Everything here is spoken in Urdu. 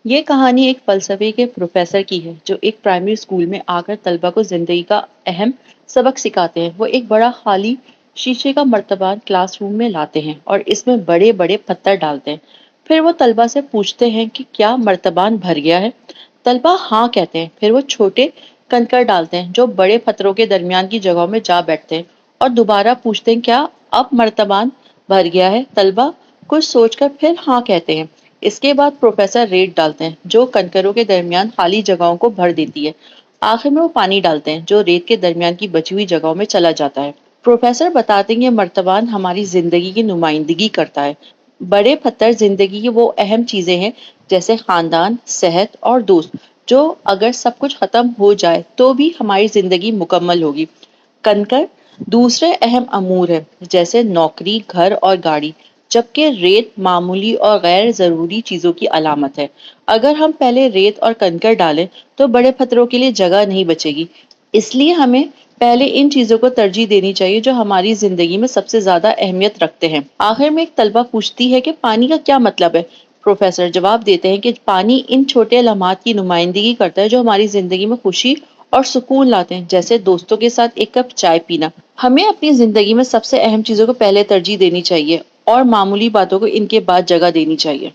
یہ کہانی ایک فلسفے کے پروفیسر کی ہے جو ایک پرائمری اسکول میں آ کر طلبہ کو زندگی کا اہم سبق سکھاتے ہیں۔ وہ ایک بڑا خالی شیشے کا مرتبہ کلاس روم میں لاتے ہیں اور اس میں بڑے بڑے پتھر ڈالتے ہیں۔ پھر وہ طلبہ سے پوچھتے ہیں کہ کیا مرتبان بھر گیا ہے؟ طلبہ ہاں کہتے ہیں۔ پھر وہ چھوٹے کنکر ڈالتے ہیں جو بڑے پتھروں کے درمیان کی جگہوں میں جا بیٹھتے ہیں اور دوبارہ پوچھتے ہیں کیا اب مرتبان بھر گیا ہے؟ طلبہ کچھ سوچ کر پھر ہاں کہتے ہیں۔ اس کے بعد پروفیسر ریت ڈالتے ہیں جو کنکروں کے درمیان خالی جگہوں کو بھر دیتی ہے۔ آخر میں وہ پانی ڈالتے ہیں جو ریت کے درمیان کی بچی ہوئی جگہوں میں چلا جاتا ہے۔ پروفیسر بتاتے ہیں کہ یہ مرتبان ہماری زندگی کی نمائندگی کرتا ہے۔ بڑے پتھر زندگی کی وہ اہم چیزیں ہیں جیسے خاندان، صحت اور دوست، جو اگر سب کچھ ختم ہو جائے تو بھی ہماری زندگی مکمل ہوگی۔ کنکر دوسرے اہم امور ہیں جیسے نوکری، گھر اور گاڑی، جبکہ ریت معمولی اور غیر ضروری چیزوں کی علامت ہے۔ اگر ہم پہلے ریت اور کنکر ڈالیں تو بڑے پتھروں کے لیے جگہ نہیں بچے گی۔ اس لیے ہمیں پہلے ان چیزوں کو ترجیح دینی چاہیے جو ہماری زندگی میں سب سے زیادہ اہمیت رکھتے ہیں۔ آخر میں ایک طلبہ پوچھتی ہے کہ پانی کا کیا مطلب ہے؟ پروفیسر جواب دیتے ہیں کہ پانی ان چھوٹے لمحات کی نمائندگی کرتا ہے جو ہماری زندگی میں خوشی اور سکون لاتے ہیں، جیسے دوستوں کے ساتھ ایک کپ چائے پینا۔ ہمیں اپنی زندگی میں سب سے اہم چیزوں کو پہلے ترجیح دینی چاہیے اور معمولی باتوں کو ان کے بعد جگہ دینی چاہیے۔